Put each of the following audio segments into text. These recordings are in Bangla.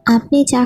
আপনি চা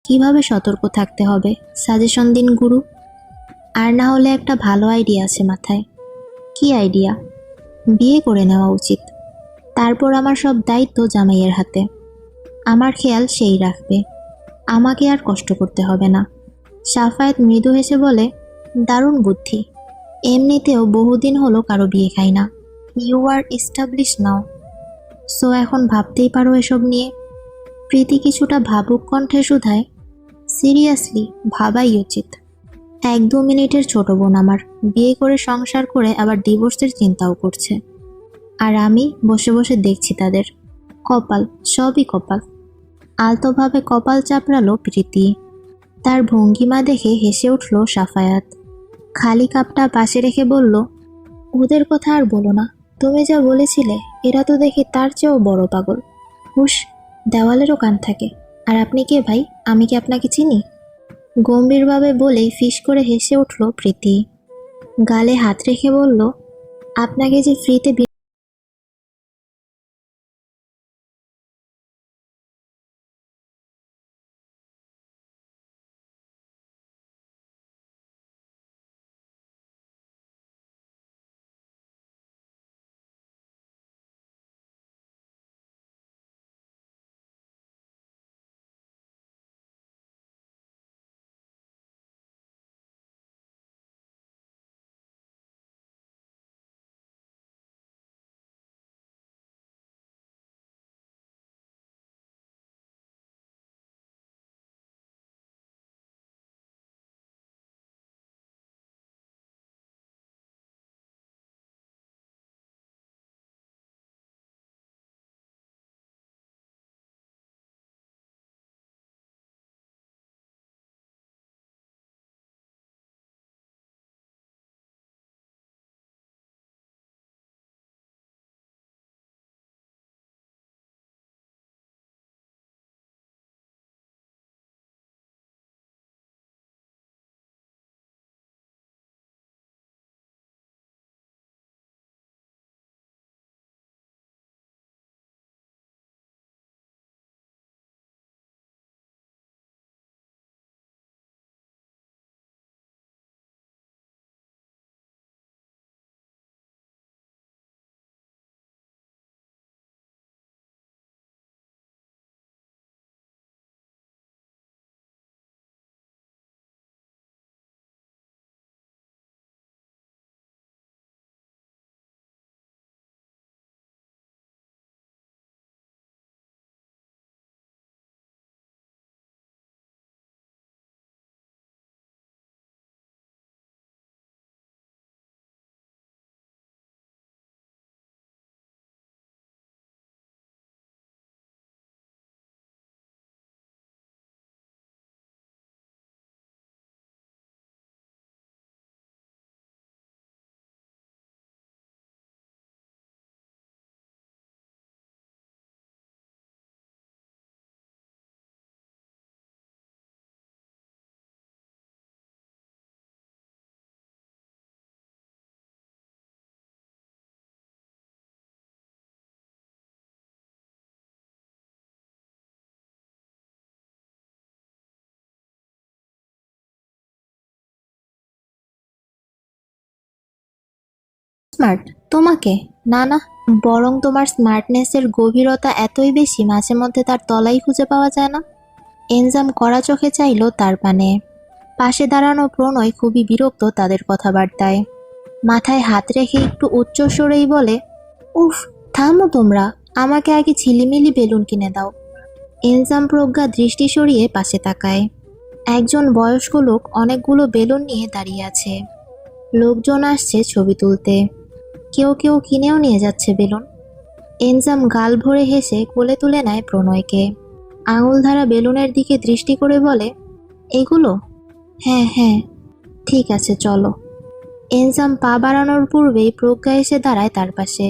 কিভাবে সতর্ক থাকতে হবে সাজেশন দিন গুরু। আর না হলে একটা ভালো আইডিয়া আছে মাথায়। কি আইডিয়া? বিয়ে করে নেওয়া উচিত। তারপর আমার সব দায়িত্ব জামাইয়ের হাতে। আমার খেয়াল সেই রাখবে। আমাকে আর কষ্ট করতে হবে না। সাফায়েত মৃদু হেসে বলে, দারুণ বুদ্ধি। এমনিতেও বহুদিন হলো কারো বিয়ে খাই না। You are establish now. So এখন ভাবতেই পারো এসব নিয়ে। প্রীতি কিছুটা ভাবুক কণ্ঠে শুধায়, সিরিয়াসলি ভাবাই উচিত। 1-2 মিনিটের ছোট বোন আমার, বিয়ে করে সংসার করে আবার ডিভোর্সের চিন্তাও করছে। আর আমি বসে বসে দেখছি তাদের। কপাল, সবই কপাল। আলতোভাবে কপাল চাপড়ালো প্রীতি। তার ভঙ্গিমা দেখে হেসে উঠল সাফায়াত। খালি কাপটা পাশে রেখে বলল, ওদের কথা আর বলো না। তুমি যা বলেছিলে, এরা তো দেখি তার চেয়েও বড় পাগল। হুশ, দেওয়ালেরও কান থাকে। আর আপনি কে ভাই? আমি কি আপনাকে চিনি? গম্ভীরভাবে বলেই ফিস করে হেসে উঠল প্রীতি। গালে হাত রেখে বলল, আপনাকে যে ফ্রিতে স্মার্ট তোমাকে? না না, বরং তোমার স্মার্টনেসের গভীরতা এতই বেশি মাঝে মধ্যে তার তলাই খুঁজে পাওয়া যায় না। এনজাম কড়া চোখে চাইল তার পানে। পাশে দাঁড়ানো প্রণয় খুবই বিরক্ত তাদের কথাবার্তায়। মাথায় হাত রেখে একটু উচ্চ স্বরেই বলে, উফ, থামো তোমরা, আমাকে আগে ঝিলিমিলি বেলুন কিনে দাও। এনজাম প্রজ্ঞা দৃষ্টি সরিয়ে পাশে তাকায়। একজন বয়স্ক লোক অনেকগুলো বেলুন নিয়ে দাঁড়িয়ে আছে। লোকজন আসছে ছবি তুলতে। কেউ কেউ কিনেও নিয়ে যাচ্ছে বেলুন। এনজাম গাল ভরে হেসে কোলে তুলে নেয় প্রণয়কে। আঙুল ধারা বেলুনের দিকে দৃষ্টি করে বলে, এগুলো? হ্যাঁ হ্যাঁ, ঠিক আছে চলো। এনজাম পা বাড়ানোর পূর্বেই প্রজ্ঞা এসে দাঁড়ায় তার পাশে।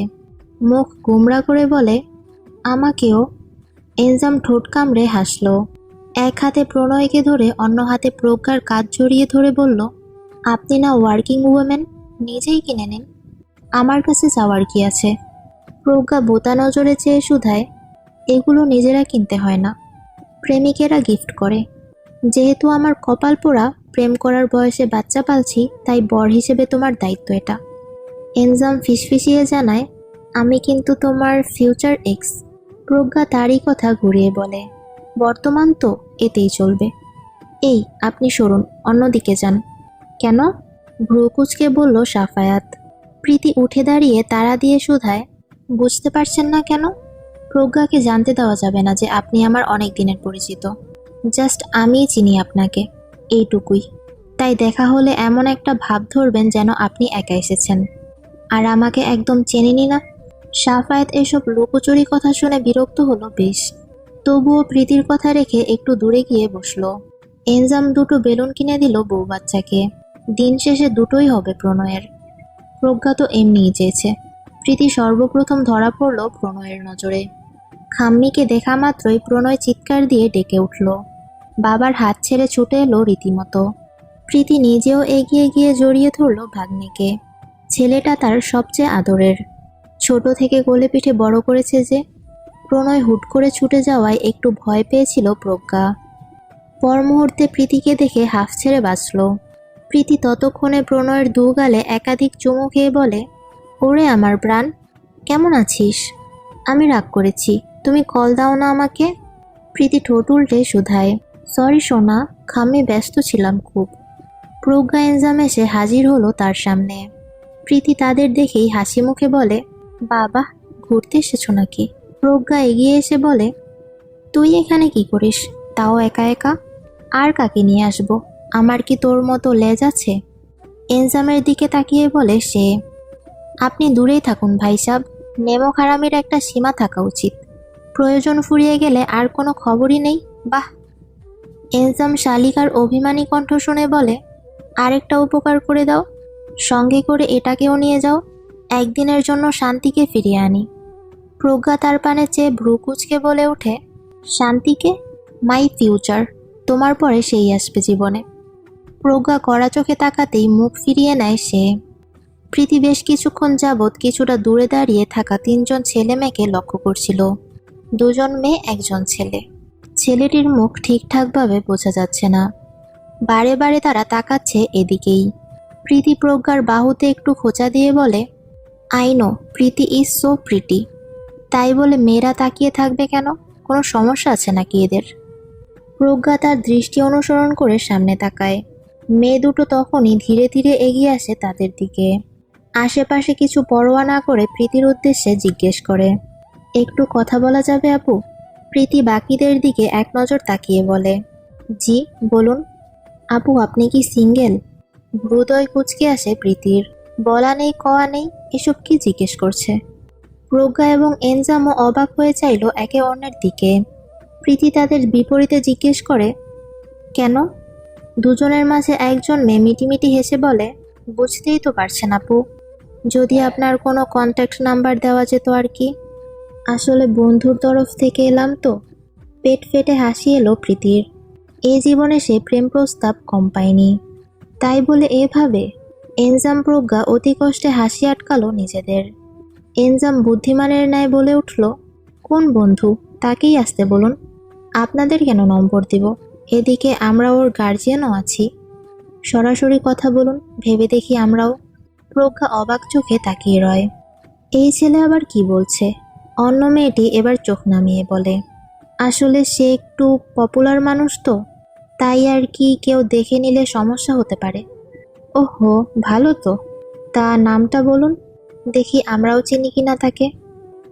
মুখ গোমড়া করে বলে, আমাকেও। এনজাম ঠোঁট কামড়ে হাসল। এক হাতে প্রণয়কে ধরে অন্য হাতে প্রজ্ঞার কাঁধ জড়িয়ে ধরে বলল, আপনি না ওয়ার্কিং উইমেন, নিজেই কিনে নিন, আমার কাছে যাওয়ার কি আছে। প্রজ্ঞা বোতা নজরে চেয়ে শুধায়, এগুলো নিজেরা কিনতে হয় না, প্রেমিকেরা গিফট করে। যেহেতু আমার কপাল পোড়া, প্রেম করার বয়সে বাচ্চা পালছি, তাই বর হিসেবে তোমার দায়িত্ব এটা। এনজাম ফিসফিসিয়ে জানায়, আমি কিন্তু তোমার ফিউচার এক্স। প্রজ্ঞা তারই কথা ঘুরিয়ে বলে, বর্তমান তো, এতেই চলবে। এই আপনি সরুন, অন্যদিকে যান। কেন? ভ্রু কুঁচকে বলল সাফায়াত। প্রীতি উঠে দাঁড়িয়ে তাড়া দিয়ে শুধায়, বুঝতে পারছেন না কেন? প্রজ্ঞাকে জানতে দেওয়া যাবে না যে আপনি আমার অনেক দিনের পরিচিত। জাস্ট আমিই চিনি আপনাকে, এইটুকুই। তাই দেখা হলে এমন একটা ভাব ধরবেন যেন আপনি একা এসেছেন, আর আমাকে একদম চেনেনি না। সাফায়াত এসব লুকোচুরি কথা শুনে বিরক্ত হলো বেশ। তবুও প্রীতির কথা রেখে একটু দূরে গিয়ে বসলো। এনজাম দুটো বেলুন কিনে দিল বউ বাচ্চাকে। দিন শেষে দুটোই হবে প্রণয়ের। প্রজ্ঞা তো এমনিই চেয়েছে। প্রীতি সর্বপ্রথম ধরা পড়ল প্রণয়ের নজরে। খাম্মিকে দেখা মাত্রই প্রণয় চিৎকার দিয়ে ডেকে উঠল। বাবার হাত ছেড়ে ছুটে এলো রীতিমতো। প্রীতি নিজেও এগিয়ে গিয়ে জড়িয়ে ধরল ভাগ্নিকে। ছেলেটা তার সবচেয়ে আদরের। ছোট থেকে কোলে পিঠে বড় করেছে যে। প্রণয় হুট করে ছুটে যাওয়ায় একটু ভয় পেয়েছিল প্রজ্ঞা। পর মুহূর্তে প্রীতিকে দেখে হাঁফ ছেড়ে বাঁচল। প্রীতি ততক্ষণে প্রণয়ের দু গালে একাধিক চুমু খেয়ে বলে, ওরে আমার প্রাণ, কেমন আছিস? আমি রাগ করেছি, তুমি কল দাও না আমাকে। প্রীতি ঠোঁট উল্টে শুধায়, সরি সোনা, খাম্মি ব্যস্ত ছিলাম খুব। প্রজ্ঞা এনজাম এসে হাজির হলো তার সামনে। প্রীতি তাদের দেখেই হাসি মুখে বলে, বাবা, ঘুরতে এসেছো নাকি? প্রজ্ঞা এগিয়ে এসে বলে, তুই এখানে কি করিস, তাও একা একা? আর কাকে নিয়ে আসবো, আমার কি তোর মতো লেজ আছে? এনজামের দিকে তাকিয়ে বলে সে। আপনি দূরেই থাকুন ভাই সাব, নেমো খারামির একটা সীমা থাকা উচিত। প্রয়োজন ফুরিয়ে গেলে আর কোনো খবরই নেই। বাহ। এনজাম শালিকার অভিমানী কণ্ঠ শুনে বলে, আরেকটা উপকার করে দাও, সঙ্গে করে এটাকেও নিয়ে যাও, একদিনের জন্য শান্তিকে ফিরিয়ে আনি। প্রজ্ঞা তার পানে চেয়ে ভ্রু কুঁচকে বলে ওঠে, শান্তিকে? মাই ফিউচার, তোমার পরে সেই আসবে জীবনে। প্রজ্ঞা কড়া চোখে তাকাতেই মুখ ফিরিয়ে নেয় সে। প্রীতি বেশ কিছুক্ষণ যাবৎ কিছুটা দূরে দাঁড়িয়ে থাকা তিনজন ছেলে মেয়েকে লক্ষ্য করছিল। দুজন মেয়ে, একজন ছেলে। ছেলেটির মুখ ঠিকঠাকভাবে বোঝা যাচ্ছে না। বারে বারে তারা তাকাচ্ছে এদিকেই। প্রীতি প্রজ্ঞার বাহুতে একটু খোঁচা দিয়ে বলে, I know Preeti is so pretty. তাই বলে মেয়েরা তাকিয়ে থাকবে কেন? কোনো সমস্যা আছে নাকি এদের? প্রজ্ঞা তার দৃষ্টি অনুসরণ করে সামনে তাকায়। মেয়ে দুটো তখনই ধীরে ধীরে এগিয়ে আসে তাদের দিকে। আশেপাশে কিছু পরোয়া না করে প্রীতির উদ্দেশ্যে জিজ্ঞেস করে, একটু কথা বলা যাবে আপু? প্রীতি বাকিদের দিকে এক নজর তাকিয়ে বলে, জি বলুন। আপু, আপনি কি সিঙ্গেল? হৃদয় কুঁচকে আসে প্রীতির। বলা নেই কওয়া নেই, এসব কি জিজ্ঞেস করছে? প্রজ্ঞা এবং এনজামও অবাক হয়ে চাইল একে অন্যের দিকে। প্রীতি তাদের বিপরীতে জিজ্ঞেস করে, কেন? দুজনের মাঝে একজন মেয়ে মিটিমিটি হেসে বলে, বুঝতেই তো পারছেন আপু, যদি আপনার কোনো কন্ট্যাক্ট নাম্বার দেওয়া যেত আর কি। আসলে বন্ধুর তরফ থেকে এলাম তো। পেট ফেটে হাসি এলো প্রীতির। এ জীবনে সে প্রেম প্রস্তাব কম পায়নি, তাই বলে এভাবে। এনজাম প্রজ্ঞা অতি কষ্টে হাসি আটকালো নিজেদের। এনজাম বুদ্ধিমানের ন্যায় বলে উঠল, কোন বন্ধু, তাকেই আসতে বলুন। আপনাদের কেন নম্বর দিব? এদিকে আমরা ওর গার্জিয়ানও আছি। সরাসরি কথা বলুন, ভেবে দেখি আমরাও। প্রজ্ঞা অবাক চোখে তাকিয়ে রয়। এই ছেলে আবার কি বলছে? অন্য মেয়েটি এবার চোখ নামিয়ে বলে, আসলে সে একটু পপুলার মানুষ তো, তাই আর কি, কেউ দেখে নিলে সমস্যা হতে পারে। ওহো, ভালো তো। তা নামটা বলুন, দেখি আমরাও চিনি কিনা তাকে।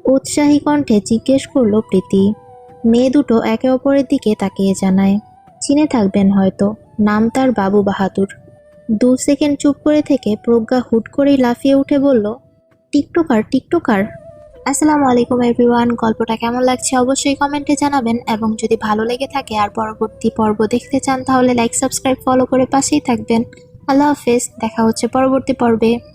উৎসাহী কণ্ঠে জিজ্ঞেস করলো প্রীতি। মেয়ে দুটো একে অপরের দিকে তাকিয়ে জানায়, চিনে থাকবেন হয়তো, নাম তার বাবু বাহাদুর। 2 সেকেন্ড চুপ করে থেকে প্রজ্ঞা হুট করেই লাফিয়ে উঠে বলল, টিকটকার টিকটকার। আসসালামু আলাইকুম এভরিওয়ান, গল্পটা কেমন লাগছে অবশ্যই কমেন্টে জানাবেন, এবং যদি ভালো লেগে থাকে আর পরবর্তী পর্ব দেখতে চান তাহলে লাইক সাবস্ক্রাইব ফলো করে পাশেই থাকবেন। আল্লাহ হাফেজ, দেখা হচ্ছে পরবর্তী পর্বে।